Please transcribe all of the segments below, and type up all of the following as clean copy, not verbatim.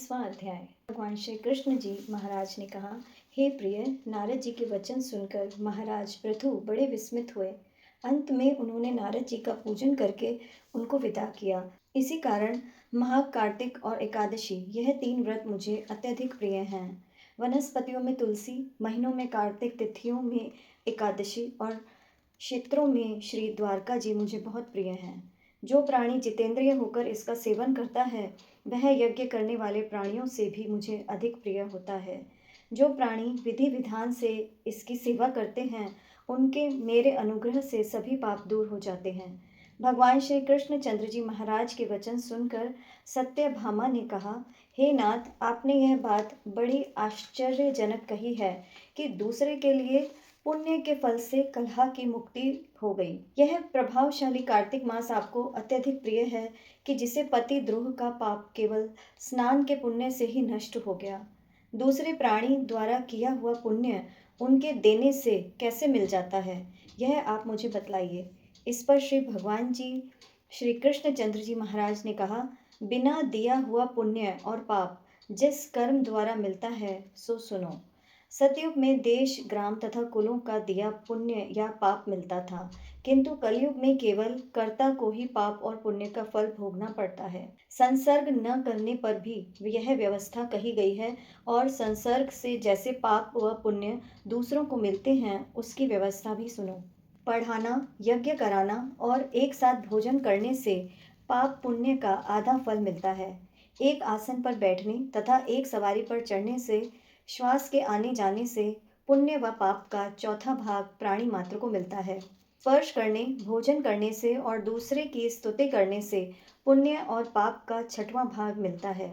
21वां अध्याय। भगवान श्री कृष्ण जी महाराज ने कहा, हे प्रिय, नारद जी के वचन सुनकर महाराज पृथु बड़े विस्मित हुए। अंत में उन्होंने नारद जी का पूजन करके उनको विदा किया। इसी कारण महा कार्तिक और एकादशी, यह 3 व्रत मुझे अत्यधिक प्रिय हैं। वनस्पतियों में तुलसी, महीनों में कार्तिक, तिथियों में एकादशी और क्षेत्रों में श्री द्वारका जी मुझे बहुत प्रिय हैं। जो प्राणी जितेंद्रिय होकर इसका सेवन करता है, वह यज्ञ करने वाले प्राणियों से भी मुझे अधिक प्रिय होता है। जो प्राणी विधि विधान से इसकी सेवा करते हैं, उनके मेरे अनुग्रह से सभी पाप दूर हो जाते हैं। भगवान श्री कृष्ण चंद्र जी महाराज के वचन सुनकर सत्यभामा ने कहा, हे नाथ, आपने यह बात बड़ी आश्चर्यजनक कही है कि दूसरे के लिए पुण्य के फल से कलह की मुक्ति हो गई। यह प्रभावशाली कार्तिक मास आपको अत्यधिक प्रिय है कि जिसे पति द्रोह का पाप केवल स्नान के पुण्य से ही नष्ट हो गया। दूसरे प्राणी द्वारा किया हुआ पुण्य उनके देने से कैसे मिल जाता है, यह आप मुझे बतलाइए। इस पर श्री भगवान जी श्री कृष्ण चंद्र जी महाराज ने कहा, बिना दिया हुआ पुण्य और पाप जिस कर्म द्वारा मिलता है, सो सुनो। सतयुग में देश, ग्राम तथा कुलों का दिया पुण्य या पाप मिलता था, किंतु कलयुग में केवल कर्ता को ही पाप और पुण्य का फल भोगना पड़ता है। संसर्ग न करने पर भी यह व्यवस्था कही गई है, और संसर्ग से जैसे पाप व पुण्य दूसरों को मिलते हैं, उसकी व्यवस्था भी सुनो। पढ़ाना, यज्ञ कराना और एक साथ भोजन करने से पाप पुण्य का आधा फल मिलता है। एक आसन पर बैठने तथा एक सवारी पर चढ़ने से, श्वास के आने जाने से पुण्य व पाप का चौथा भाग प्राणी मात्र को मिलता है। स्पर्श करने, भोजन करने से और दूसरे की स्तुति करने से पुण्य और पाप का 6वां भाग मिलता है।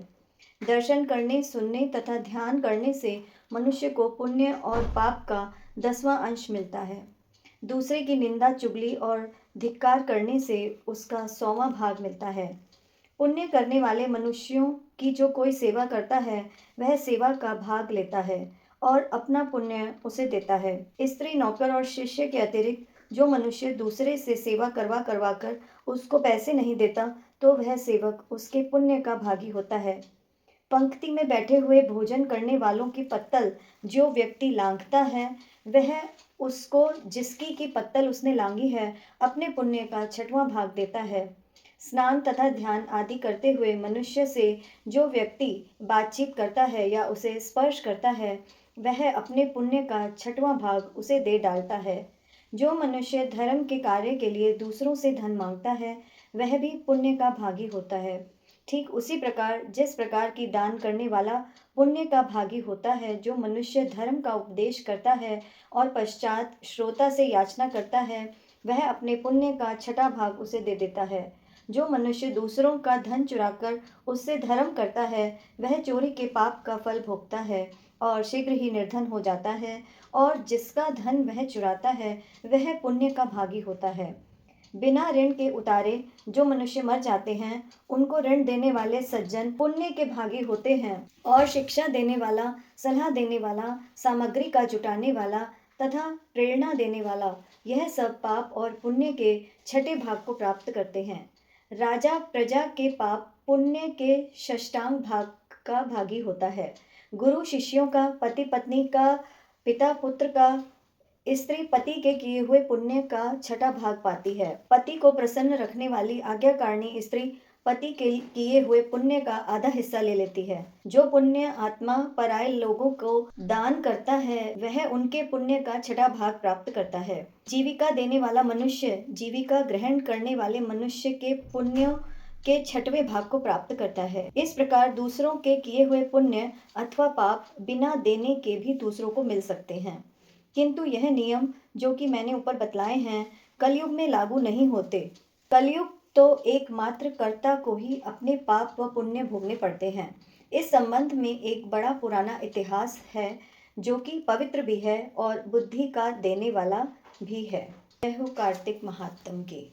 दर्शन करने, सुनने तथा ध्यान करने से मनुष्य को पुण्य और पाप का 10वां अंश मिलता है। दूसरे की निंदा, चुगली और धिक्कार करने से उसका 100वां भाग मिलता है। पुण्य करने वाले मनुष्यों की जो कोई सेवा करता है, वह सेवा का भाग लेता है और अपना पुण्य उसे देता है। स्त्री, नौकर और शिष्य के अतिरिक्त जो मनुष्य दूसरे से सेवा करवा करवा कर उसको पैसे नहीं देता, तो वह सेवक उसके पुण्य का भागी होता है। पंक्ति में बैठे हुए भोजन करने वालों की पत्तल जो व्यक्ति लांघता है, वह उसको जिसकी की पत्तल उसने लांघी है, अपने पुण्य का 6वां भाग देता है। स्नान तथा ध्यान आदि करते हुए मनुष्य से जो व्यक्ति बातचीत करता है या उसे स्पर्श करता है, वह अपने पुण्य का 6वां भाग उसे दे डालता है। जो मनुष्य धर्म के कार्य के लिए दूसरों से धन मांगता है, वह भी पुण्य का भागी होता है। ठीक उसी प्रकार जिस प्रकार की दान करने वाला पुण्य का भागी होता है, जो मनुष्य धर्म का उपदेश करता है और पश्चात श्रोता से याचना करता है, वह अपने पुण्य का 6वां भाग उसे दे देता है। जो मनुष्य दूसरों का धन चुराकर उससे धर्म करता है, वह चोरी के पाप का फल भोगता है और शीघ्र ही निर्धन हो जाता है, और जिसका धन वह चुराता है, वह पुण्य का भागी होता है। बिना ऋण के उतारे जो मनुष्य मर जाते हैं, उनको ऋण देने वाले सज्जन पुण्य के भागी होते हैं, और शिक्षा देने वाला, सलाह देने वाला, सामग्री का जुटाने वाला तथा प्रेरणा देने वाला, यह सब पाप और पुण्य के 6ठे भाग को प्राप्त करते हैं। राजा प्रजा के पाप पुण्य के षष्ठांग भाग का भागी होता है। गुरु शिष्यों का, पति पत्नी का, पिता पुत्र का, स्त्री पति के किए हुए पुण्य का 6ठा भाग पाती है। पति को प्रसन्न रखने वाली आज्ञाकारिणी स्त्री पति के किए हुए पुण्य का आधा हिस्सा ले लेती है। जो पुण्य आत्मा पराये लोगों को दान करता है, वह उनके पुण्य का 6ठा भाग प्राप्त करता है। जीविका देने वाला मनुष्य जीविका ग्रहण करने वाले मनुष्य के पुण्यों के 6वें भाग को प्राप्त करता है। इस प्रकार दूसरों के किए हुए पुण्य अथवा पाप बिना देने के भी दूसरों को मिल सकते हैं, किंतु यह नियम जो कि मैंने ऊपर बतलाए हैं, कलयुग में लागू नहीं होते। कलयुग तो एकमात्र कर्ता को ही अपने पाप व पुण्य भोगने पड़ते हैं। इस संबंध में एक बड़ा पुराना इतिहास है, जो कि पवित्र भी है और बुद्धि का देने वाला भी है। जय हो कार्तिक महात्म की।